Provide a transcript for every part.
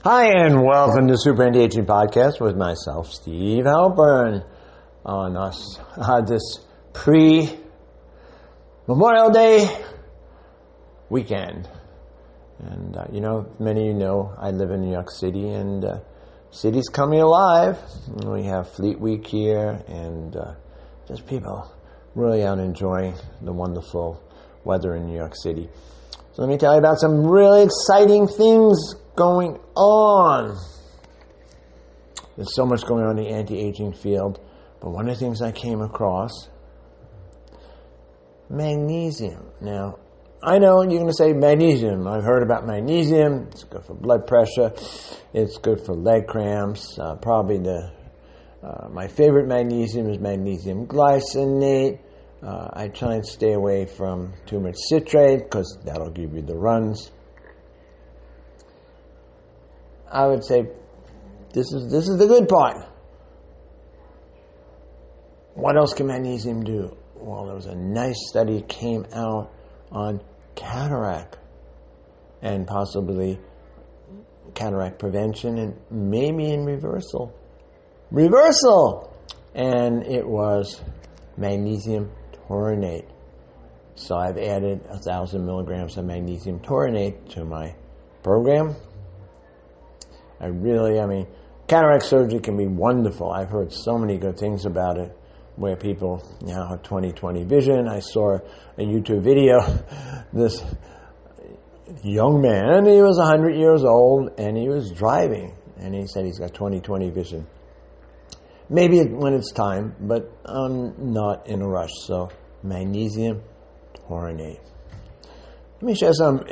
Hi, and welcome to Super Anti-Aging Podcast with myself, Steve Halpern, on this pre-Memorial Day weekend. And, many of you know I live in New York City, and city's coming alive. We have Fleet Week here, and just people really out enjoying the wonderful weather in New York City. So let me tell you about some really exciting things going on. There's so much going on in the anti-aging field, but one of the things I came across, magnesium. Now, I know you're going to say magnesium. I've heard about magnesium. It's good for blood pressure. It's good for leg cramps. Probably my favorite magnesium is magnesium glycinate. I try and stay away from too much citrate because that'll give you the runs. I would say this is the good part. What else can magnesium do? Well, there was a nice study came out on cataract and possibly cataract prevention and maybe in reversal. And it was magnesium taurate. So I've added 1,000 milligrams of magnesium taurate to my program. Cataract surgery can be wonderful. I've heard so many good things about it, where people now have 20/20 vision. I saw a YouTube video. This young man, he was 100 years old, and he was driving, and he said he's got 20/20 vision. Maybe when it's time, but I'm not in a rush. So magnesium taurate. Let me share some.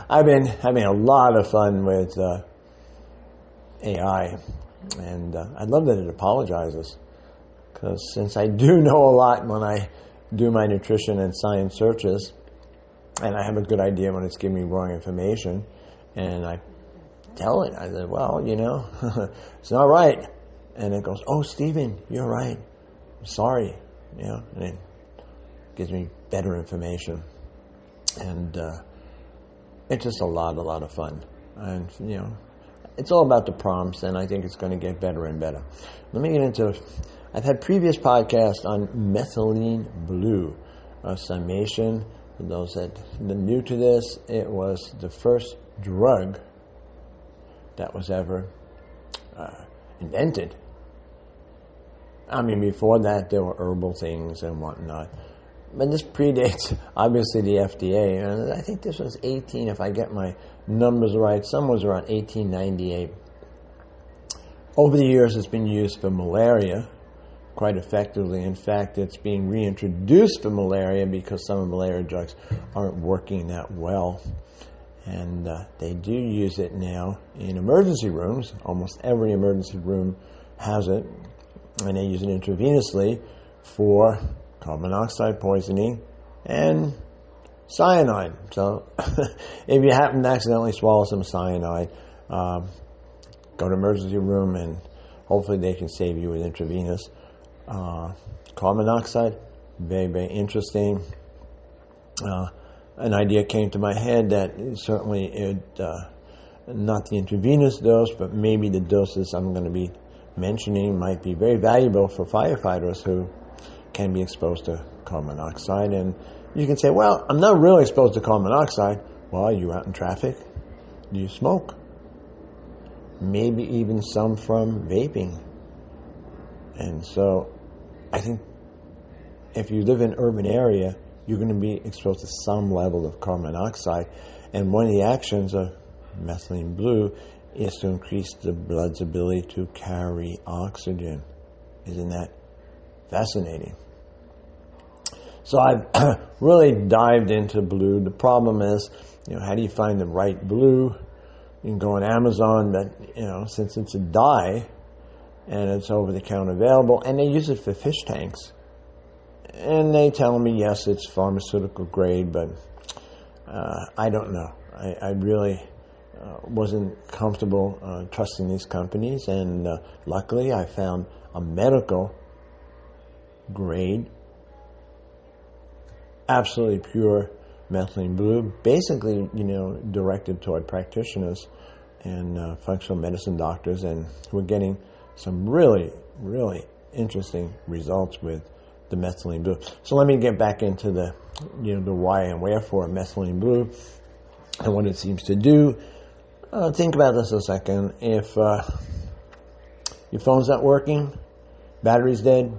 I've been having a lot of fun with AI, and I love that it apologizes, because since I do know a lot when I do my nutrition and science searches, and I have a good idea when it's giving me wrong information, and I tell it, I said, well, it's not right, and it goes, oh, Stephen, you're right, I'm sorry, and it gives me better information, and it's just a lot of fun, and it's all about the prompts, and I think it's going to get better and better. Let me get into it. I've had previous podcasts on Methylene Blue, a summation. For those that are new to this, it was the first drug that was ever invented. Before that, there were herbal things and whatnot. But this predates, obviously, the FDA. And I think this was 18, if I get my numbers right. Some was around 1898. Over the years, it's been used for malaria quite effectively. In fact, it's being reintroduced for malaria because some of the malaria drugs aren't working that well. And they do use it now in emergency rooms. Almost every emergency room has it. And they use it intravenously for carbon monoxide poisoning and cyanide. So if you happen to accidentally swallow some cyanide, go to emergency room and hopefully they can save you with intravenous. Carbon monoxide, very, very interesting. An idea came to my head that certainly not the intravenous dose, but maybe the doses I'm going to be mentioning might be very valuable for firefighters who can be exposed to carbon monoxide. And you can say, well, I'm not really exposed to carbon monoxide. Well, are you out in traffic? Do you smoke? Maybe even some from vaping. And so I think if you live in an urban area, you're going to be exposed to some level of carbon monoxide. And one of the actions of Methylene Blue is to increase the blood's ability to carry oxygen. Isn't that fascinating? So I've really dived into blue. The problem is, how do you find the right blue? You can go on Amazon, but, since it's a dye and it's over-the-counter available, and they use it for fish tanks. And they tell me, yes, it's pharmaceutical grade, but I don't know. I really wasn't comfortable trusting these companies, and luckily I found a medical grade, absolutely pure methylene blue, basically, directed toward practitioners and functional medicine doctors, and we're getting some really, really interesting results with the methylene blue. So let me get back into the why and wherefore of methylene blue and what it seems to do. Think about this a second. If your phone's not working, battery's dead,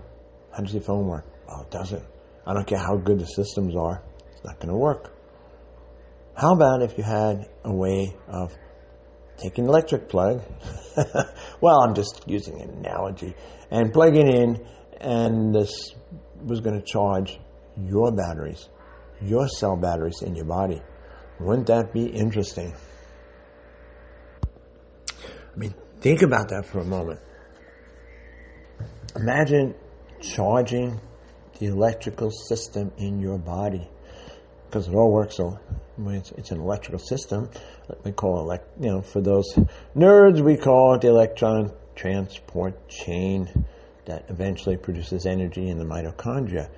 how does your phone work? Well, it doesn't. I don't care how good the systems are, it's not going to work. How about if you had a way of taking an electric plug, well, I'm just using an analogy, and plugging in, and this was going to charge your batteries, your cell batteries in your body. Wouldn't that be interesting? I mean, think about that for a moment. Imagine charging the electrical system in your body, because it all works so. It's an electrical system. We call it, for those nerds, we call it the electron transport chain that eventually produces energy in the mitochondria.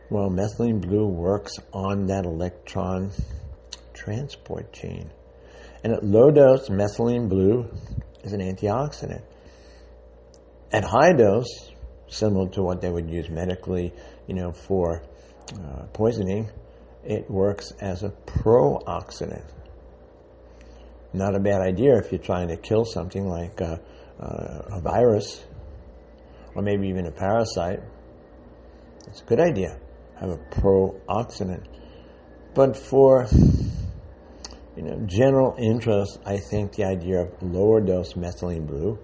Well, methylene blue works on that electron transport chain. And at low dose, methylene blue is an antioxidant. At high dose, similar to what they would use medically, for poisoning, it works as a pro-oxidant. Not a bad idea if you're trying to kill something like a virus or maybe even a parasite. It's a good idea. Have a pro-oxidant. But for general interest, I think the idea of lower dose methylene blue,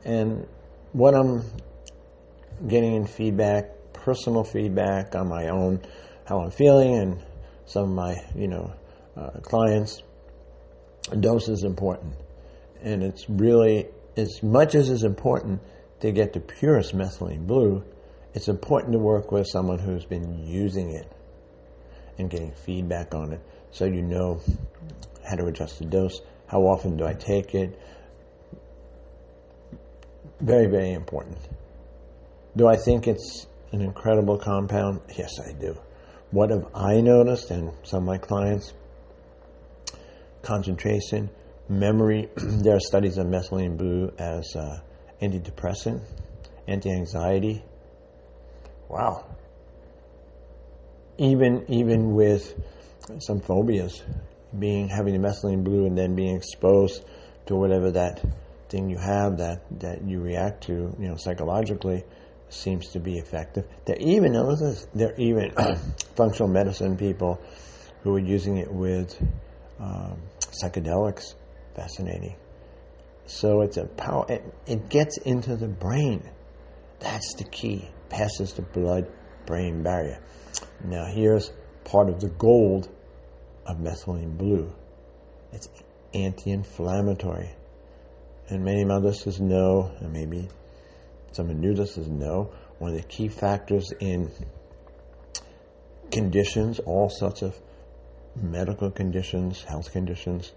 and what I'm getting in feedback, personal feedback on my own, how I'm feeling, and some of my clients, dose is important. And it's really, as much as it's important to get the purest methylene blue, it's important to work with someone who's been using it and getting feedback on it, so you know how to adjust the dose, how often do I take it. Very, very important. Do I think it's an incredible compound? Yes, I do. What have I noticed, and some of my clients? Concentration, memory. There are studies of methylene blue as antidepressant, anti-anxiety. Wow. Even with some phobias, having the methylene blue and then being exposed to whatever that thing you have that you react to, psychologically, seems to be effective. There are even functional medicine people who are using it with psychedelics. Fascinating. So it's a power. It gets into the brain. That's the key. Passes the blood-brain barrier. Now here's part of the gold of methylene blue. It's anti-inflammatory. And many mothers know, and maybe someone new to this know, one of the key factors in conditions, all sorts of medical conditions, health conditions,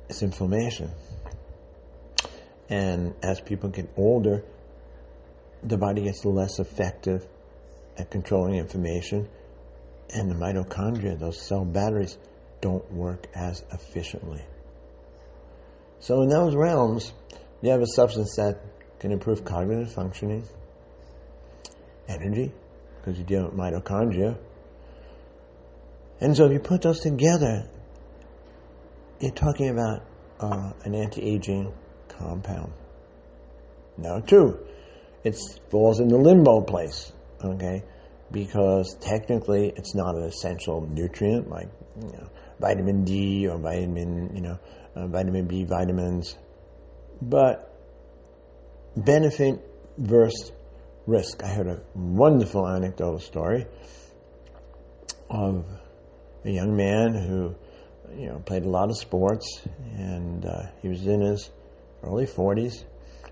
is inflammation. And as people get older, the body gets less effective at controlling inflammation, and the mitochondria, those cell batteries, don't work as efficiently. So in those realms, you have a substance that can improve cognitive functioning, energy, because you're dealing with mitochondria. And so if you put those together, you're talking about an anti-aging compound. Now, true, it falls in the limbo place, okay? Because technically it's not an essential nutrient like vitamin D or vitamin B vitamins. But benefit versus risk. I heard a wonderful anecdotal story of a young man who played a lot of sports, and he was in his early 40s,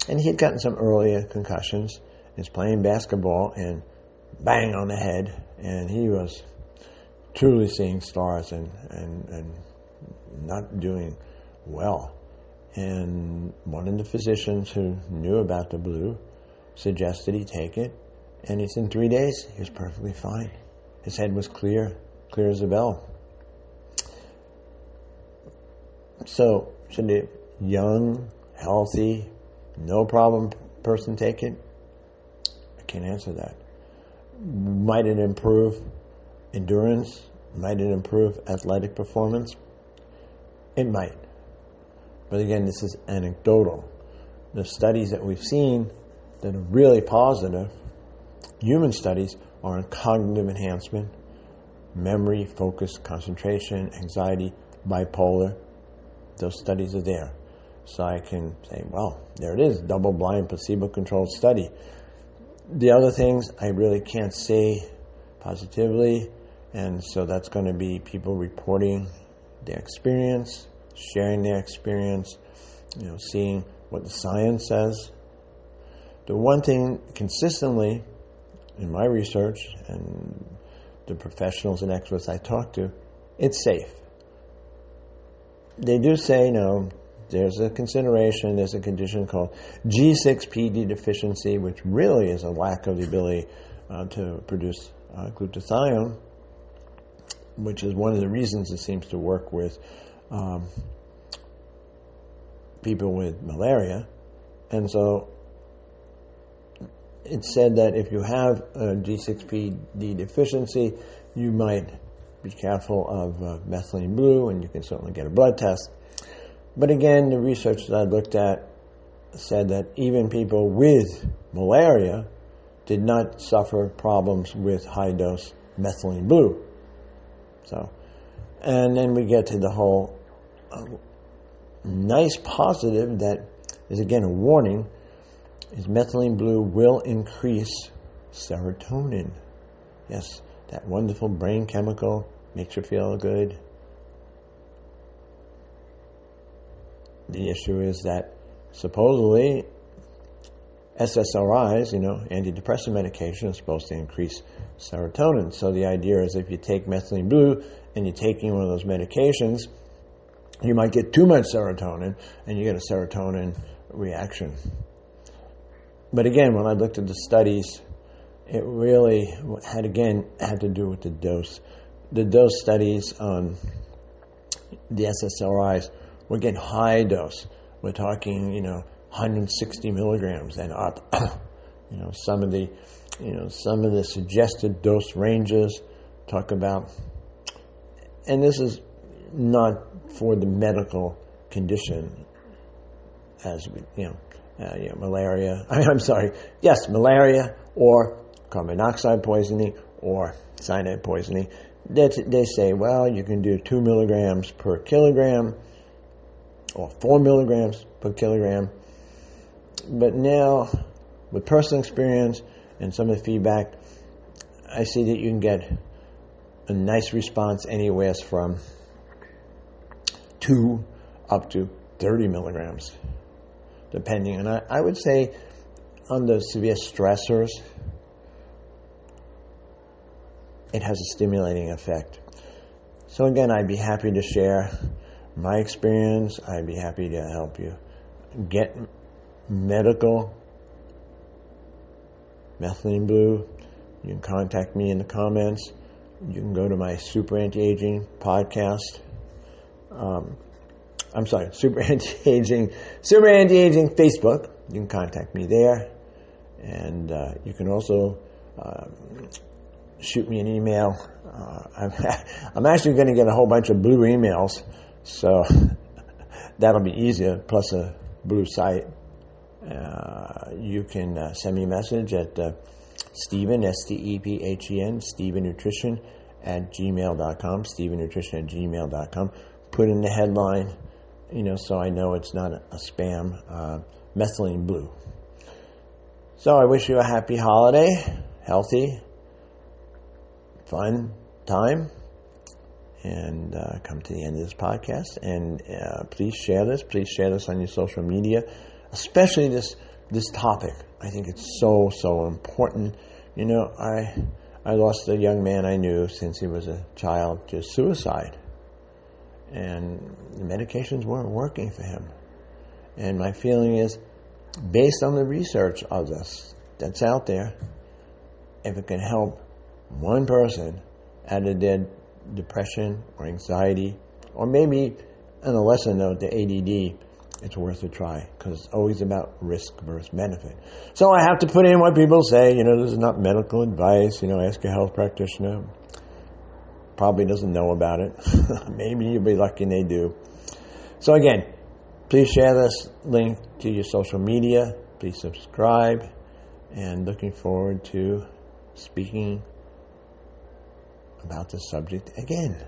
and he had gotten some earlier concussions. He was playing basketball and bang on the head, and he was truly seeing stars and not doing well. And one of the physicians who knew about the blue suggested he take it, and in 3 days he was perfectly fine. His head was clear as a bell. So, should a young, healthy, no problem person take it? I can't answer that. Might it improve endurance? Might it improve athletic performance? It might. But again, this is anecdotal. The studies that we've seen that are really positive, human studies, are on cognitive enhancement, memory, focus, concentration, anxiety, bipolar. Those studies are there. So I can say, well, there it is, double-blind, placebo-controlled study. The other things I really can't say positively, and so that's going to be people reporting their experience, sharing their experience, seeing what the science says. The one thing consistently in my research and the professionals and experts I talk to, it's safe. They do say, there's a consideration, there's a condition called G6PD deficiency, which really is a lack of the ability to produce glutathione, which is one of the reasons it seems to work with people with malaria. And so it's said that if you have a G6PD deficiency, you might be careful of methylene blue, and you can certainly get a blood test. But again, the research that I looked at said that even people with malaria did not suffer problems with high-dose methylene blue. So, and then we get to the whole nice positive that is again a warning, is methylene blue will increase serotonin. Yes, that wonderful brain chemical, makes you feel good. The issue is that supposedly SSRIs, antidepressant medication, is supposed to increase serotonin. So the idea is if you take methylene blue and you're taking one of those medications, you might get too much serotonin and you get a serotonin reaction. But again, when I looked at the studies, it really had to do with the dose. The dose studies on the SSRIs were getting high dose. We're talking, 160 milligrams and up. Some of the suggested dose ranges talk about, and this is not for the medical condition, as malaria. Malaria or carbon monoxide poisoning or cyanide poisoning. They say, well, you can do 2 milligrams per kilogram or 4 milligrams per kilogram. But now, with personal experience and some of the feedback, I see that you can get a nice response anywhere from 2 up to 30 milligrams, depending. And I would say on the severe stressors, it has a stimulating effect. So again, I'd be happy to share my experience. I'd be happy to help you get medical methylene blue. You can contact me in the comments. You can go to my Super Anti-Aging podcast. Super Anti-Aging Facebook. You can contact me there. And you can also shoot me an email. I'm actually going to get a whole bunch of blue emails, so that'll be easier, plus a blue site. You can send me a message at Stephen, S-T-E-P-H-E-N, Stephen Nutrition at gmail.com, StephenNutrition@gmail.com. Put in the headline, so I know it's not a spam, methylene blue. So I wish you a happy holiday, healthy, fun time, and come to the end of this podcast. And please share this. Please share this on your social media, especially this topic. I think it's so important. I lost a young man I knew since he was a child to suicide, and the medications weren't working for him. And my feeling is, based on the research of this that's out there, if it can help one person out of their depression or anxiety, or maybe on a lesser note, the ADD, it's worth a try because it's always about risk versus benefit. So I have to put in what people say. This is not medical advice. Ask your health practitioner. Probably doesn't know about it. Maybe you'll be lucky and they do. So again, please share this link to your social media. Please subscribe. And looking forward to speaking about this subject again.